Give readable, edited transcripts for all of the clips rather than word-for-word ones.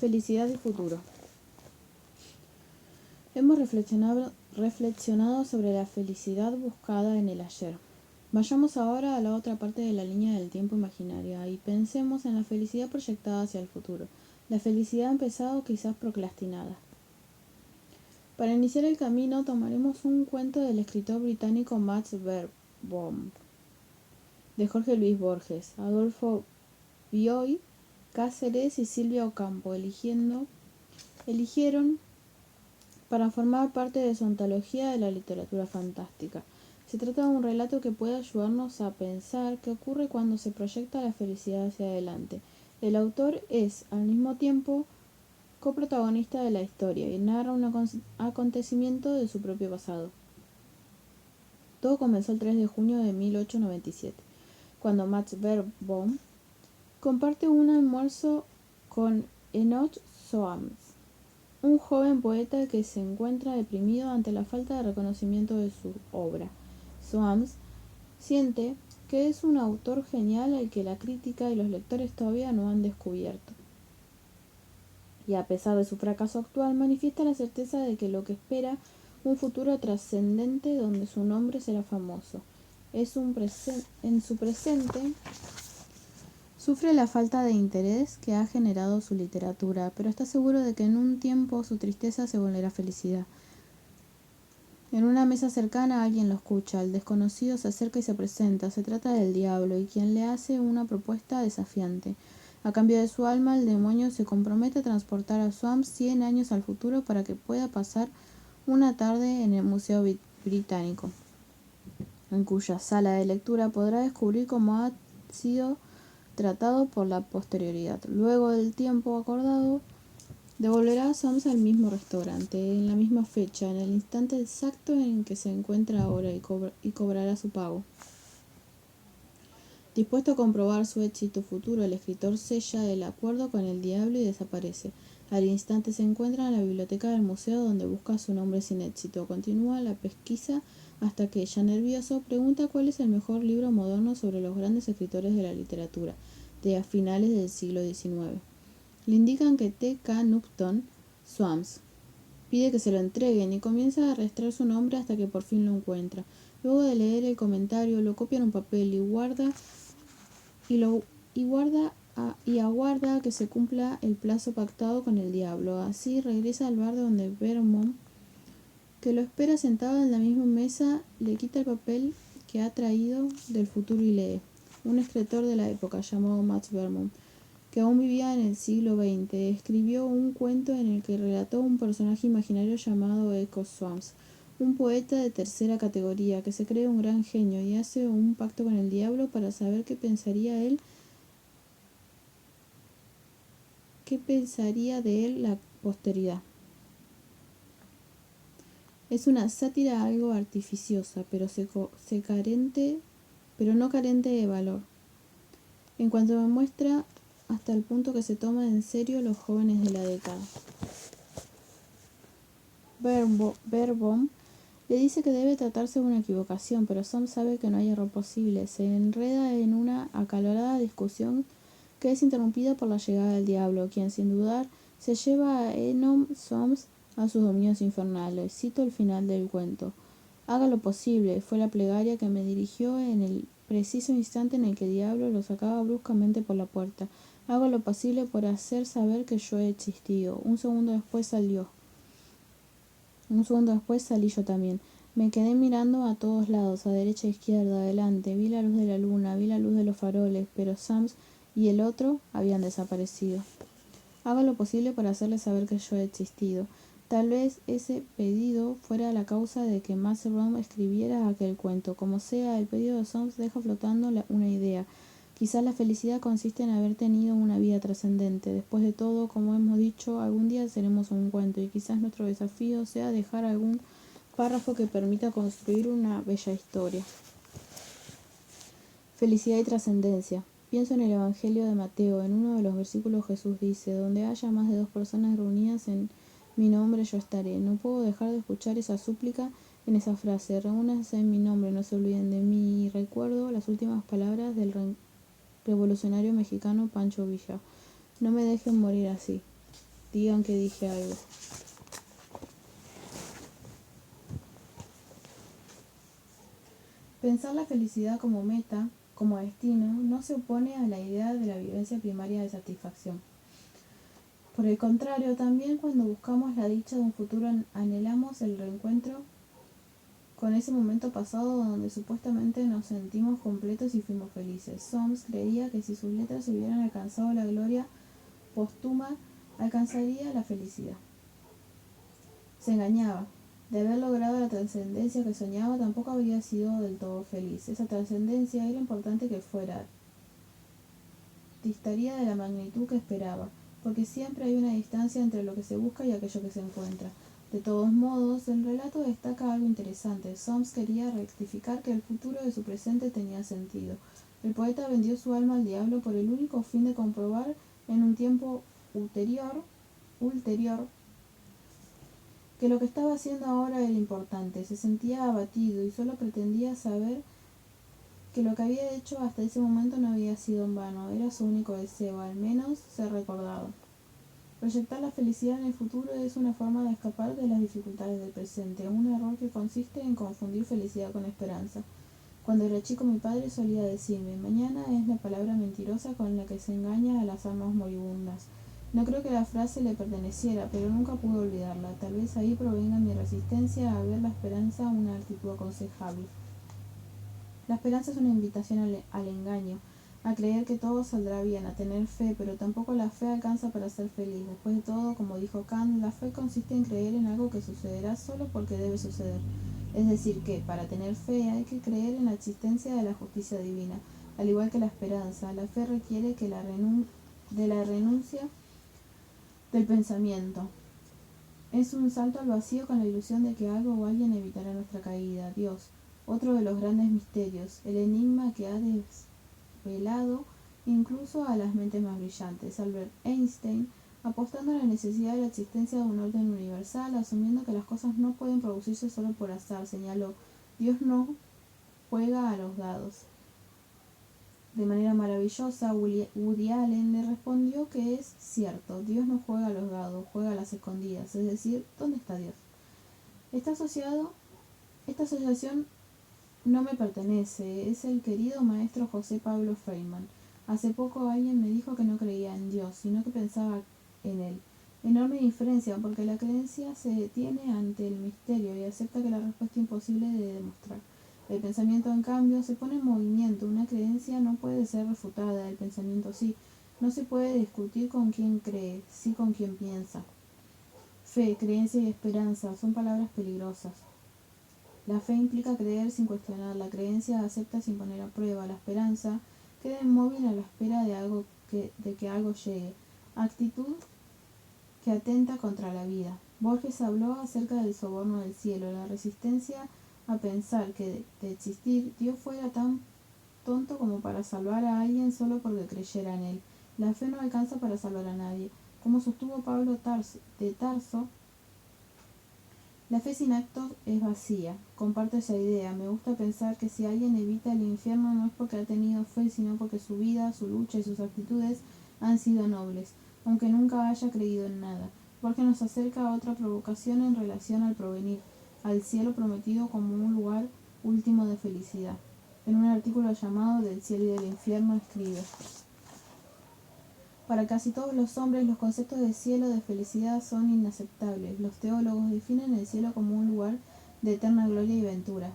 Felicidad y futuro. Hemos reflexionado sobre la felicidad buscada en el ayer. Vayamos ahora a la otra parte de la línea del tiempo imaginaria y pensemos en la felicidad proyectada hacia el futuro, la felicidad empezada o quizás procrastinada. Para iniciar el camino tomaremos un cuento del escritor británico Max Beerbohm, de Jorge Luis Borges, Adolfo Bioy Cáceres y Silvia Ocampo eligieron para formar parte de su antología de la literatura fantástica. Se trata de un relato que puede ayudarnos a pensar qué ocurre cuando se proyecta la felicidad hacia adelante. El autor es, al mismo tiempo, coprotagonista de la historia y narra un acontecimiento de su propio pasado. Todo comenzó el 3 de junio de 1897, cuando Max Beerbohm comparte un almuerzo con Enoch Soames, un joven poeta que se encuentra deprimido ante la falta de reconocimiento de su obra. Soames siente que es un autor genial al que la crítica y los lectores todavía no han descubierto. Y a pesar de su fracaso actual, manifiesta la certeza de que lo que espera un futuro trascendente donde su nombre será famoso. En su presente sufre la falta de interés que ha generado su literatura, pero está seguro de que en un tiempo su tristeza se volverá felicidad. En una mesa cercana alguien lo escucha, el desconocido se acerca y se presenta, se trata del diablo, y quien le hace una propuesta desafiante. A cambio de su alma, el demonio se compromete a transportar a Soames 100 años al futuro para que pueda pasar una tarde en el Museo Británico, en cuya sala de lectura podrá descubrir cómo ha sido tratado por la posterioridad. Luego del tiempo acordado, devolverá a Soames al mismo restaurante, en la misma fecha, en el instante exacto en que se encuentra ahora y cobrará su pago. Dispuesto a comprobar su éxito futuro, el escritor sella el acuerdo con el diablo y desaparece. Al instante se encuentra en la biblioteca del museo donde busca su nombre sin éxito. Continúa la pesquisa hasta que, ya nervioso, pregunta cuál es el mejor libro moderno sobre los grandes escritores de la literatura de a finales del siglo XIX. Le indican que T. K. Upton Soames. Pide que se lo entreguen y comienza a arrastrar su nombre hasta que por fin lo encuentra. Luego de leer el comentario, lo copia en un papel y aguarda a que se cumpla el plazo pactado con el diablo. Así regresa al bar donde Beerbohm, que lo espera sentado en la misma mesa, le quita el papel que ha traído del futuro y lee. Un escritor de la época llamado Max Beerbohm, que aún vivía en el siglo XX, escribió un cuento en el que relató un personaje imaginario llamado Echo Soames, un poeta de tercera categoría que se cree un gran genio y hace un pacto con el diablo para saber qué pensaría de él la posteridad. Es una sátira algo artificiosa, pero no carente de valor, en cuanto me muestra hasta el punto que se toma en serio los jóvenes de la década. Beerbohm le dice que debe tratarse de una equivocación, pero Soames sabe que no hay error posible. Se enreda en una acalorada discusión que es interrumpida por la llegada del diablo, quien sin dudar se lleva a Enoch Soames a sus dominios infernales. Cito el final del cuento: «Haga lo posible», fue la plegaria que me dirigió en el preciso instante en el que el diablo lo sacaba bruscamente por la puerta. «Hago lo posible por hacer saber que yo he existido». Un segundo después salí yo también. Me quedé mirando a todos lados, a derecha, a izquierda, adelante. Vi la luz de la luna, vi la luz de los faroles, pero Soames y el otro habían desaparecido. Haga lo posible para hacerle saber que yo he existido. Tal vez ese pedido fuera la causa de que Max Beerbohm escribiera aquel cuento. Como sea, el pedido de Soames deja flotando una idea. Quizás la felicidad consiste en haber tenido una vida trascendente. Después de todo, como hemos dicho, algún día seremos un cuento, y quizás nuestro desafío sea dejar algún párrafo que permita construir una bella historia. Felicidad y trascendencia. Pienso en el Evangelio de Mateo. En uno de los versículos Jesús dice: «Donde haya más de 2 personas reunidas en mi nombre, yo estaré». No puedo dejar de escuchar esa súplica en esa frase: «Reúnanse en mi nombre, no se olviden de mí». Y recuerdo las últimas palabras del revolucionario mexicano Pancho Villa: «No me dejen morir así». digan que dije algo. Pensar la felicidad como meta, como destino, no se opone a la idea de la vivencia primaria de satisfacción. Por el contrario, también cuando buscamos la dicha de un futuro anhelamos el reencuentro con ese momento pasado donde supuestamente nos sentimos completos y fuimos felices. Soms creía que si sus letras hubieran alcanzado la gloria póstuma, alcanzaría la felicidad. Se engañaba. De haber logrado la trascendencia que soñaba, tampoco habría sido del todo feliz. Esa trascendencia era importante que fuera, distaría de la magnitud que esperaba, porque siempre hay una distancia entre lo que se busca y aquello que se encuentra. De todos modos, el relato destaca algo interesante. Soms quería rectificar que el futuro de su presente tenía sentido. El poeta vendió su alma al diablo por el único fin de comprobar en un tiempo ulterior que lo que estaba haciendo ahora era importante. Se sentía abatido y solo pretendía saber que lo que había hecho hasta ese momento no había sido en vano, era su único deseo, al menos ser recordado. Proyectar la felicidad en el futuro es una forma de escapar de las dificultades del presente, un error que consiste en confundir felicidad con esperanza. Cuando era chico mi padre solía decirme, mañana es la palabra mentirosa con la que se engaña a las almas moribundas. No creo que la frase le perteneciera, pero nunca pude olvidarla. Tal vez ahí provenga mi resistencia a ver la esperanza una actitud aconsejable. La esperanza es una invitación al engaño, a creer que todo saldrá bien, a tener fe, pero tampoco la fe alcanza para ser feliz. Después de todo, como dijo Kant, la fe consiste en creer en algo que sucederá solo porque debe suceder. Es decir que, para tener fe, hay que creer en la existencia de la justicia divina. Al igual que la esperanza, la fe requiere que de la renuncia del pensamiento. Es un salto al vacío con la ilusión de que algo o alguien evitará nuestra caída. Dios, otro de los grandes misterios, el enigma que ha desvelado incluso a las mentes más brillantes. Albert Einstein, apostando a la necesidad de la existencia de un orden universal, asumiendo que las cosas no pueden producirse solo por azar, señaló, Dios no juega a los dados. De manera maravillosa, Woody Allen le respondió que es cierto, Dios no juega a los dados, juega a las escondidas, es decir, ¿dónde está Dios? Esta asociación no me pertenece, es el querido maestro José Pablo Feynman. Hace poco alguien me dijo que no creía en Dios, sino que pensaba en él. Enorme diferencia, porque la creencia se detiene ante el misterio y acepta que la respuesta es imposible de demostrar. El pensamiento, en cambio, se pone en movimiento. Una creencia no puede ser refutada, el pensamiento sí. No se puede discutir con quien cree, sí con quien piensa. Fe, creencia y esperanza son palabras peligrosas. La fe implica creer sin cuestionar, la creencia acepta sin poner a prueba, la esperanza queda inmóvil a la espera de que algo llegue. Actitud que atenta contra la vida. Borges habló acerca del soborno del cielo, la resistencia a pensar que de existir Dios fuera tan tonto como para salvar a alguien solo porque creyera en él. La fe no alcanza para salvar a nadie. Como sostuvo Pablo de Tarso, la fe sin actos es vacía. Comparto esa idea. Me gusta pensar que si alguien evita el infierno no es porque ha tenido fe, sino porque su vida, su lucha y sus actitudes han sido nobles, aunque nunca haya creído en nada. Porque nos acerca a otra provocación en relación al provenir, al cielo prometido como un lugar último de felicidad. En un artículo llamado Del cielo y del infierno escribe: para casi todos los hombres los conceptos de cielo, de felicidad son inaceptables. Los teólogos definen el cielo como un lugar de eterna gloria y ventura.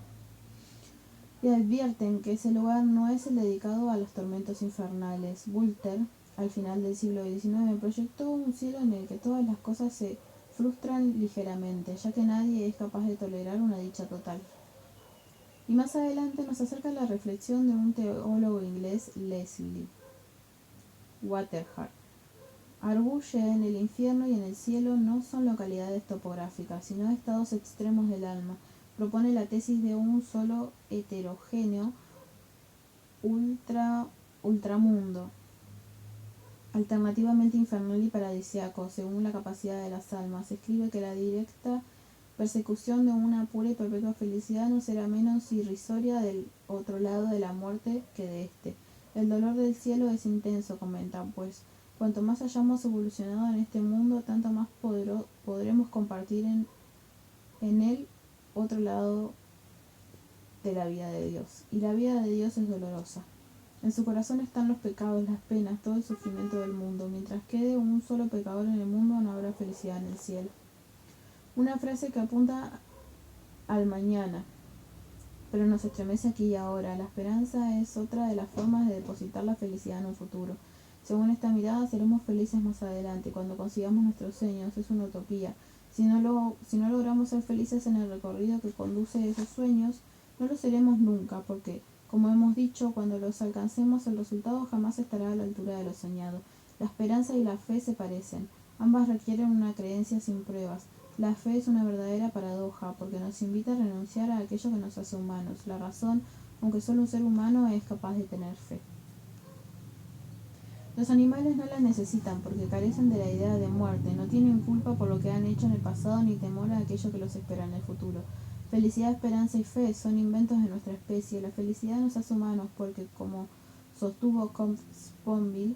Y advierten que ese lugar no es el dedicado a los tormentos infernales. Voltaire, al final del siglo XIX, proyectó un cielo en el que todas las cosas se frustran ligeramente, ya que nadie es capaz de tolerar una dicha total. Y más adelante nos acerca la reflexión de un teólogo inglés, Leslie Waterhart. Arguye en el infierno y en el cielo no son localidades topográficas, sino estados extremos del alma. Propone la tesis de un solo heterogéneo ultramundo, alternativamente infernal y paradisíaco, según la capacidad de las almas. Escribe que la directa persecución de una pura y perpetua felicidad no será menos irrisoria del otro lado de la muerte que de éste. El dolor del cielo es intenso, comentan, pues Cuanto más hayamos evolucionado en este mundo, tanto más podremos compartir en él otro lado de la vida de Dios. Y la vida de Dios es dolorosa. En su corazón están los pecados, las penas, todo el sufrimiento del mundo. Mientras quede un solo pecador en el mundo, no habrá felicidad en el cielo. Una frase que apunta al mañana, pero nos estremece aquí y ahora. La esperanza es otra de las formas de depositar la felicidad en un futuro. Según esta mirada, seremos felices más adelante, cuando consigamos nuestros sueños. Es una utopía. Si no logramos ser felices en el recorrido que conduce a esos sueños, no lo seremos nunca, porque, como hemos dicho, cuando los alcancemos, el resultado jamás estará a la altura de lo soñado. La esperanza y la fe se parecen. Ambas requieren una creencia sin pruebas. La fe es una verdadera paradoja, porque nos invita a renunciar a aquello que nos hace humanos. La razón, aunque solo un ser humano, es capaz de tener fe. Los animales no la necesitan porque carecen de la idea de muerte, no tienen culpa por lo que han hecho en el pasado ni temor a aquello que los espera en el futuro. Felicidad, esperanza y fe son inventos de nuestra especie. La felicidad nos hace humanos porque, como sostuvo Comte Sponville,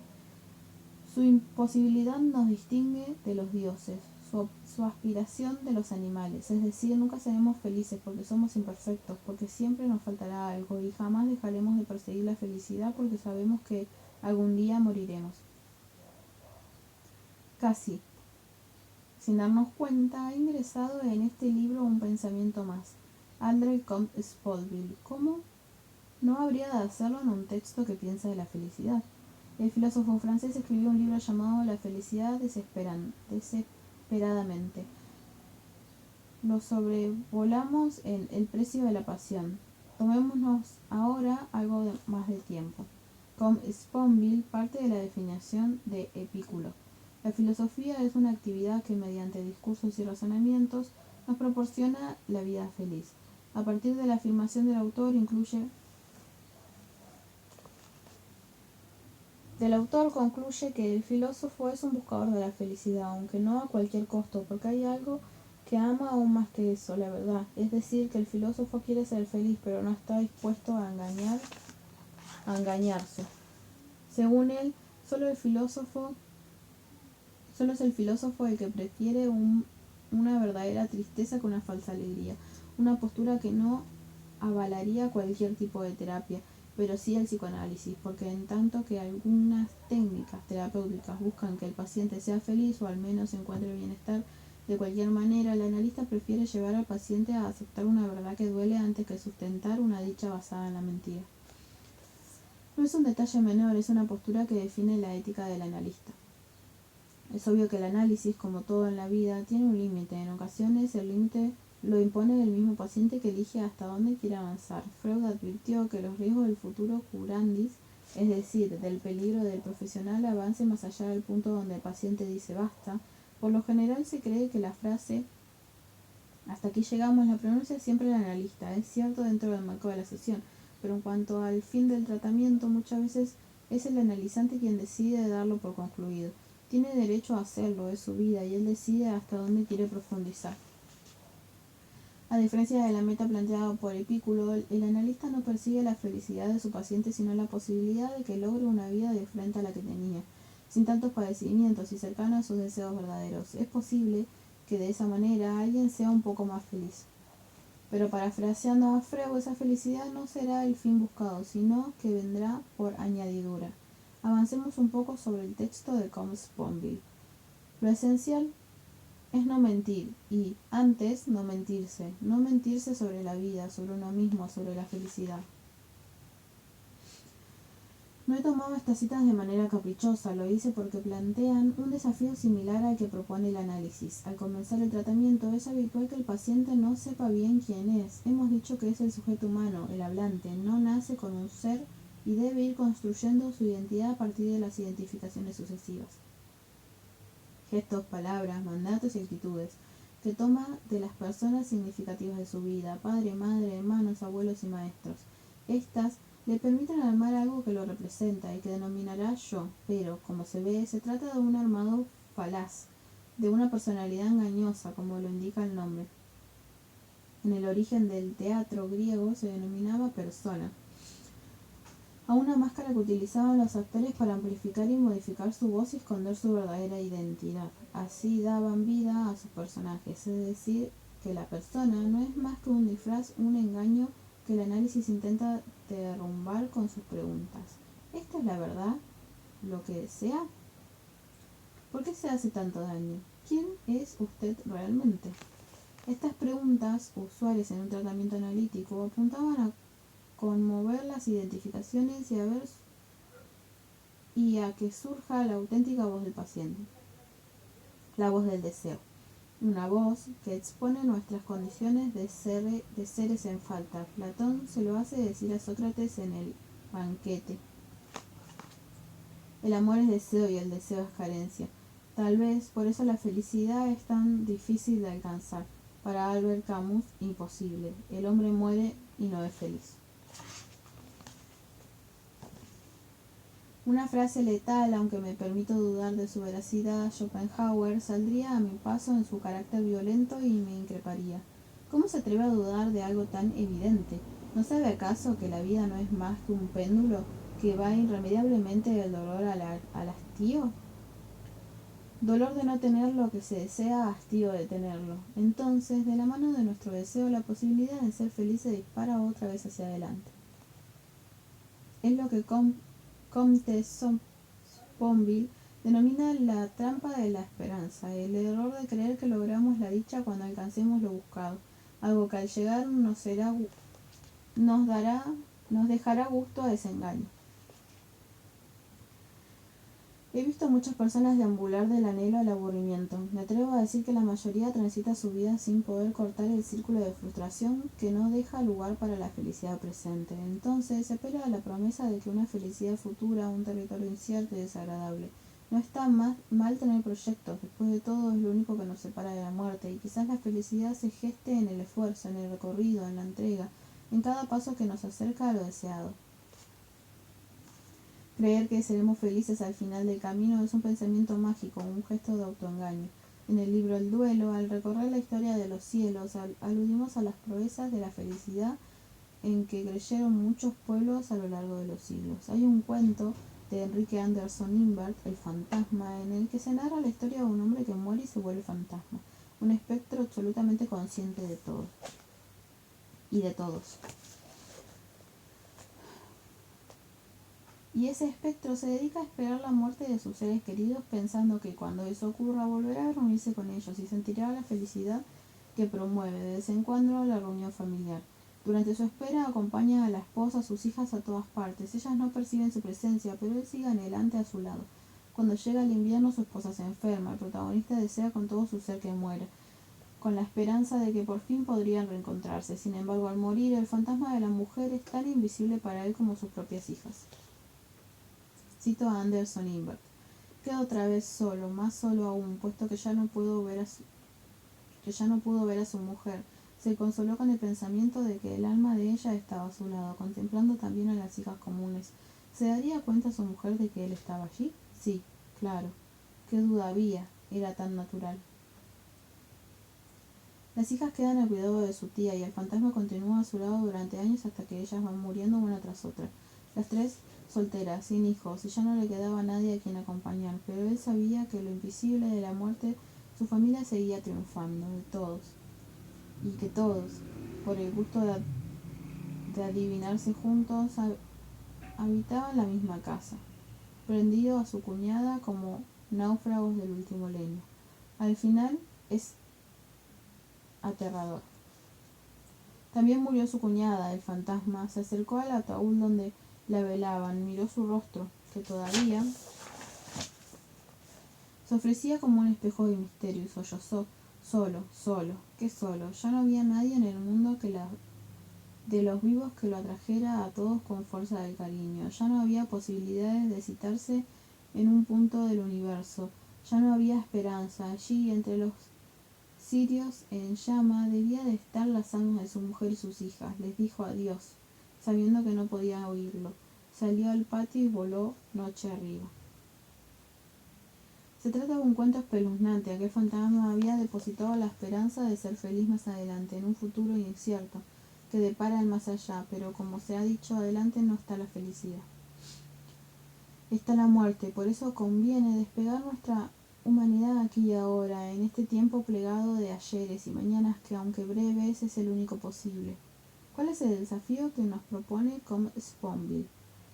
su imposibilidad nos distingue de los dioses, su aspiración de los animales. Es decir, nunca seremos felices porque somos imperfectos, porque siempre nos faltará algo y jamás dejaremos de perseguir la felicidad porque sabemos que algún día moriremos. Casi, sin darnos cuenta, ha ingresado en este libro un pensamiento más. André Comte Sponville, ¿cómo no habría de hacerlo en un texto que piensa de la felicidad? El filósofo francés escribió un libro llamado La felicidad desesperadamente. Lo sobrevolamos en El precio de la pasión. Tomémonos ahora algo más de tiempo. Comte Sponville parte de la definición de Epicuro. La filosofía es una actividad que mediante discursos y razonamientos nos proporciona la vida feliz. A partir de la afirmación del autor concluye que el filósofo es un buscador de la felicidad, aunque no a cualquier costo, porque hay algo que ama aún más que eso, la verdad. Es decir, que el filósofo quiere ser feliz, pero no está dispuesto a engañarse. Según él, solo es el filósofo el que prefiere una verdadera tristeza que una falsa alegría, una postura que no avalaría cualquier tipo de terapia, pero sí el psicoanálisis, porque en tanto que algunas técnicas terapéuticas buscan que el paciente sea feliz o al menos encuentre bienestar de cualquier manera, el analista prefiere llevar al paciente a aceptar una verdad que duele antes que sustentar una dicha basada en la mentira. No es un detalle menor, es una postura que define la ética del analista. Es obvio que el análisis, como todo en la vida, tiene un límite. En ocasiones el límite lo impone el mismo paciente que elige hasta dónde quiere avanzar. Freud advirtió que los riesgos del futuro curandis, es decir, del peligro del profesional avance más allá del punto donde el paciente dice basta. Por lo general se cree que la frase hasta aquí llegamos la pronuncia siempre el analista. Es cierto dentro del marco de la sesión, pero en cuanto al fin del tratamiento, muchas veces es el analizante quien decide darlo por concluido. Tiene derecho a hacerlo, es su vida, y él decide hasta dónde quiere profundizar. A diferencia de la meta planteada por Epicuro, el analista no persigue la felicidad de su paciente, sino la posibilidad de que logre una vida diferente a la que tenía, sin tantos padecimientos y cercana a sus deseos verdaderos. Es posible que de esa manera alguien sea un poco más feliz. Pero parafraseando a Freud, esa felicidad no será el fin buscado, sino que vendrá por añadidura. Avancemos un poco sobre el texto de Comte Sponville. Lo esencial es no mentir y, antes, no mentirse sobre la vida, sobre uno mismo, sobre la felicidad. No he tomado estas citas de manera caprichosa, lo hice porque plantean un desafío similar al que propone el análisis. Al comenzar el tratamiento es habitual que el paciente no sepa bien quién es. Hemos dicho que es el sujeto humano, el hablante, no nace con un ser y debe ir construyendo su identidad a partir de las identificaciones sucesivas. Gestos, palabras, mandatos y actitudes que toma de las personas significativas de su vida, padre, madre, hermanos, abuelos y maestros. Estas le permiten armar algo que lo representa y que denominará yo, pero, como se ve, se trata de un armado falaz, de una personalidad engañosa, como lo indica el nombre. En el origen del teatro griego se denominaba persona. a una máscara que utilizaban los actores para amplificar y modificar su voz y esconder su verdadera identidad. Así daban vida a sus personajes, es decir, que la persona no es más que un disfraz, un engaño que el análisis intenta derrumbar con sus preguntas. ¿Esta es la verdad? ¿Lo que desea? ¿Por qué se hace tanto daño? ¿Quién es usted realmente? Estas preguntas, usuales en un tratamiento analítico, apuntaban a conmover las identificaciones y a que surja la auténtica voz del paciente, la voz del deseo. Una voz que expone nuestras condiciones de seres en falta. Platón se lo hace decir a Sócrates en el banquete. El amor es deseo y el deseo es carencia. Tal vez por eso la felicidad es tan difícil de alcanzar. Para Albert Camus, imposible. El hombre muere y no es feliz. Una frase letal, aunque me permito dudar de su veracidad, Schopenhauer saldría a mi paso en su carácter violento y me increparía. ¿Cómo se atreve a dudar de algo tan evidente? ¿No sabe acaso que la vida no es más que un péndulo que va irremediablemente del dolor al hastío? Dolor de no tener lo que se desea, hastío de tenerlo. Entonces, de la mano de nuestro deseo, la posibilidad de ser feliz se dispara otra vez hacia adelante. Es lo que Comte Sponville denomina la trampa de la esperanza, el error de creer que logramos la dicha cuando alcancemos lo buscado, algo que al llegar nos dejará gusto a desengaño. He visto muchas personas deambular del anhelo al aburrimiento. Me atrevo a decir que la mayoría transita su vida sin poder cortar el círculo de frustración que no deja lugar para la felicidad presente. Entonces se apela a la promesa de que una felicidad futura, un territorio incierto y desagradable. No está mal tener proyectos, después de todo es lo único que nos separa de la muerte, y quizás la felicidad se geste en el esfuerzo, en el recorrido, en la entrega, en cada paso que nos acerca a lo deseado. Creer que seremos felices al final del camino es un pensamiento mágico, un gesto de autoengaño. En el libro El duelo, al recorrer la historia de los cielos, aludimos a las proezas de la felicidad en que creyeron muchos pueblos a lo largo de los siglos. Hay un cuento de Enrique Anderson Imbert, El fantasma, en el que se narra la historia de un hombre que muere y se vuelve fantasma, un espectro absolutamente consciente de todo y de todos. Y ese espectro se dedica a esperar la muerte de sus seres queridos, pensando que cuando eso ocurra volverá a reunirse con ellos y sentirá la felicidad que promueve de vez en cuando la reunión familiar. Durante su espera acompaña a la esposa, a sus hijas a todas partes. Ellas no perciben su presencia, pero él sigue anhelante a su lado. Cuando llega el invierno su esposa se enferma. El protagonista desea con todo su ser que muera, con la esperanza de que por fin podrían reencontrarse. Sin embargo, al morir, el fantasma de la mujer es tan invisible para él como sus propias hijas. Cito a Anderson Imbert. Queda otra vez solo, más solo aún, puesto que ya no pudo ver a su mujer. Se consoló con el pensamiento de que el alma de ella estaba a su lado, contemplando también a las hijas comunes. ¿Se daría cuenta su mujer de que él estaba allí? Sí, claro. ¿Qué duda había? Era tan natural. Las hijas quedan al cuidado de su tía y el fantasma continúa a su lado durante años hasta que ellas van muriendo una tras otra. Las tres solteras, sin hijos, y ya no le quedaba nadie a quien acompañar, pero él sabía que lo invisible de la muerte, su familia seguía triunfando, de todos, y que todos, por el gusto de adivinarse juntos, habitaban la misma casa, prendido a su cuñada como náufragos del último leño. Al final es aterrador. También murió su cuñada, el fantasma. Se acercó al ataúd donde la velaban, miró su rostro, que todavía se ofrecía como un espejo de misterio, y sollozó. Solo, solo, qué solo. Ya no había nadie en el mundo de los vivos que lo atrajera a todos con fuerza del cariño. Ya no había posibilidades de citarse en un punto del universo. Ya no había esperanza. Allí, entre los cirios en llama, debía de estar las almas de su mujer y sus hijas. Les dijo adiós, sabiendo que no podía oírlo. Salió al patio y voló noche arriba. Se trata de un cuento espeluznante. Aquel fantasma había depositado la esperanza de ser feliz más adelante, en un futuro incierto, que depara el más allá, pero como se ha dicho, adelante no está la felicidad. está la muerte. Por eso conviene despegar nuestra humanidad aquí y ahora, en este tiempo plegado de ayeres y mañanas que, aunque breves, es el único posible. ¿Cuál es el desafío que nos propone Com Sponville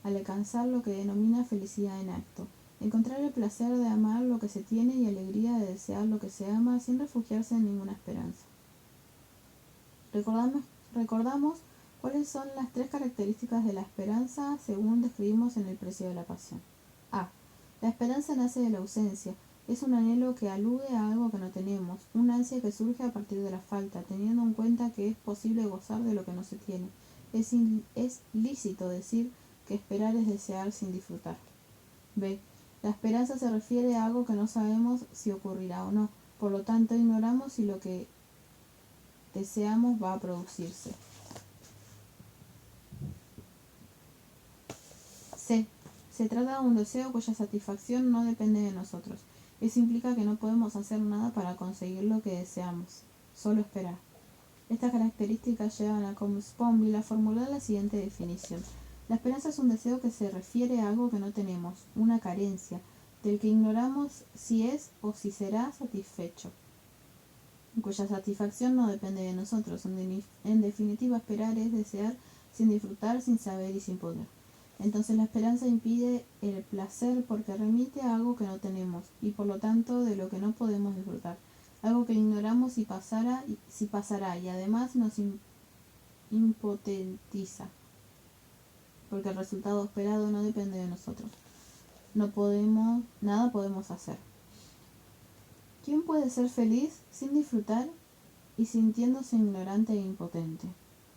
al alcanzar lo que denomina felicidad en acto? Encontrar el placer de amar lo que se tiene y alegría de desear lo que se ama sin refugiarse en ninguna esperanza. Recordamos cuáles son las 3 características de la esperanza según describimos en El precio de la pasión. A. La esperanza nace de la ausencia. Es un anhelo que alude a algo que no tenemos, una ansia que surge a partir de la falta, teniendo en cuenta que es posible gozar de lo que no se tiene. Es lícito decir que esperar es desear sin disfrutar. B. La esperanza se refiere a algo que no sabemos si ocurrirá o no, por lo tanto ignoramos si lo que deseamos va a producirse. C. Se trata de un deseo cuya satisfacción no depende de nosotros. Eso implica que no podemos hacer nada para conseguir lo que deseamos, solo esperar. Estas características llevan a Com Sponville a formular la siguiente definición. La esperanza es un deseo que se refiere a algo que no tenemos, una carencia, del que ignoramos si es o si será satisfecho, cuya satisfacción no depende de nosotros. En definitiva, esperar es desear sin disfrutar, sin saber y sin poder. Entonces la esperanza impide el placer porque remite a algo que no tenemos y por lo tanto de lo que no podemos disfrutar, algo que ignoramos si pasará y además nos impotentiza porque el resultado esperado no depende de nosotros. Nada podemos hacer. ¿Quién puede ser feliz sin disfrutar y sintiéndose ignorante e impotente?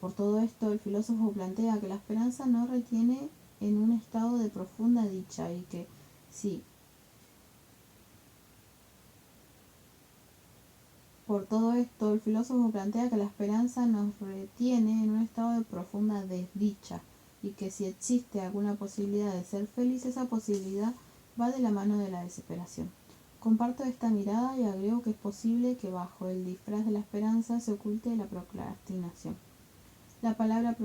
Por todo esto, el filósofo plantea que la esperanza nos retiene en un estado de profunda dicha y que, sí, por todo esto, el filósofo plantea que la esperanza nos retiene en un estado de profunda desdicha y que si existe alguna posibilidad de ser feliz, esa posibilidad va de la mano de la desesperación. Comparto esta mirada y agrego que es posible que bajo el disfraz de la esperanza se oculte la procrastinación. La palabra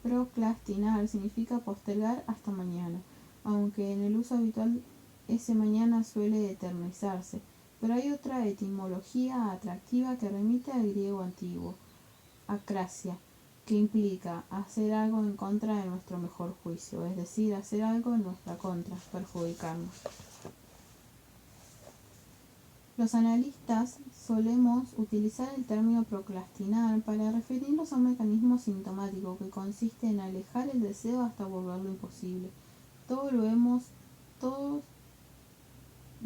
procrastinar significa postergar hasta mañana, aunque en el uso habitual ese mañana suele eternizarse, pero hay otra etimología atractiva que remite al griego antiguo, acrasia, que implica hacer algo en contra de nuestro mejor juicio, es decir, hacer algo en nuestra contra, perjudicarnos. Los analistas solemos utilizar el término procrastinar para referirnos a un mecanismo sintomático que consiste en alejar el deseo hasta volverlo imposible. Todos lo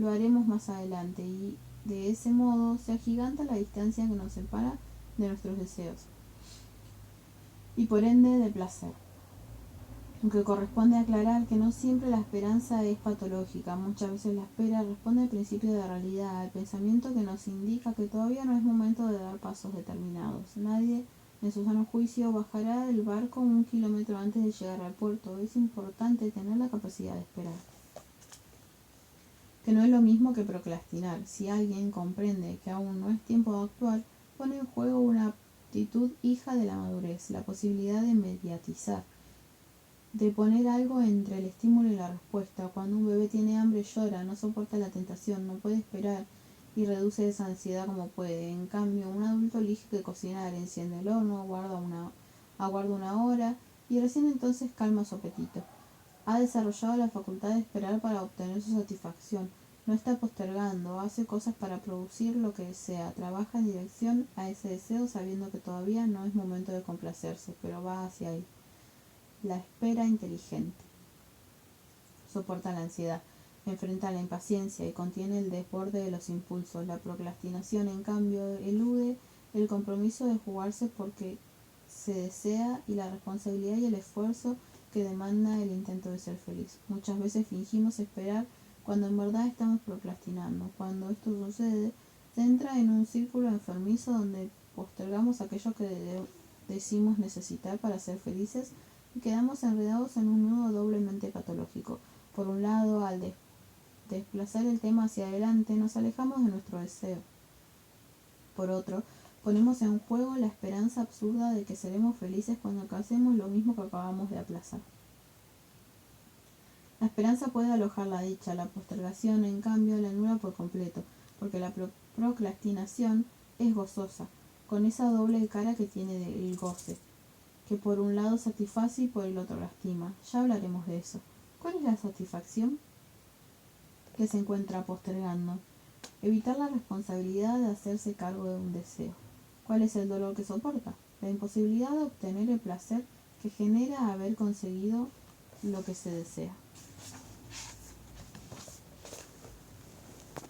haremos más adelante y de ese modo se agiganta la distancia que nos separa de nuestros deseos y por ende del placer. Aunque corresponde aclarar que no siempre la esperanza es patológica, muchas veces la espera responde al principio de realidad, al pensamiento que nos indica que todavía no es momento de dar pasos determinados. Nadie, en su sano juicio, bajará del barco 1 kilómetro antes de llegar al puerto. Es importante tener la capacidad de esperar, que no es lo mismo que procrastinar. Si alguien comprende que aún no es tiempo de actuar, pone en juego una actitud hija de la madurez, la posibilidad de mediatizar, de poner algo entre el estímulo y la respuesta. Cuando un bebé tiene hambre llora, no soporta la tentación, no puede esperar y reduce esa ansiedad como puede. En cambio, un adulto elige que cocinar, enciende el horno, aguarda una hora y recién entonces calma su apetito. Ha desarrollado la facultad de esperar para obtener su satisfacción. No está postergando, hace cosas para producir lo que desea, trabaja en dirección a ese deseo sabiendo que todavía no es momento de complacerse, pero va hacia él. La espera inteligente soporta la ansiedad, enfrenta la impaciencia y contiene el desborde de los impulsos. La procrastinación, en cambio, elude el compromiso de jugarse porque se desea y la responsabilidad y el esfuerzo que demanda el intento de ser feliz. Muchas veces fingimos esperar cuando en verdad estamos procrastinando. Cuando esto sucede, se entra en un círculo enfermizo donde postergamos aquello que decimos necesitar para ser felices y quedamos enredados en un nudo doblemente patológico. Por un lado, al desplazar el tema hacia adelante, nos alejamos de nuestro deseo. Por otro, ponemos en juego la esperanza absurda de que seremos felices cuando hacemos lo mismo que acabamos de aplazar. La esperanza puede alojar la dicha, la postergación, en cambio, la anula por completo, porque la procrastinación es gozosa, con esa doble cara que tiene el goce, que por un lado satisface y por el otro lastima. Ya hablaremos de eso. ¿Cuál es la satisfacción que se encuentra postergando? Evitar la responsabilidad de hacerse cargo de un deseo. ¿Cuál es el dolor que soporta? La imposibilidad de obtener el placer que genera haber conseguido lo que se desea.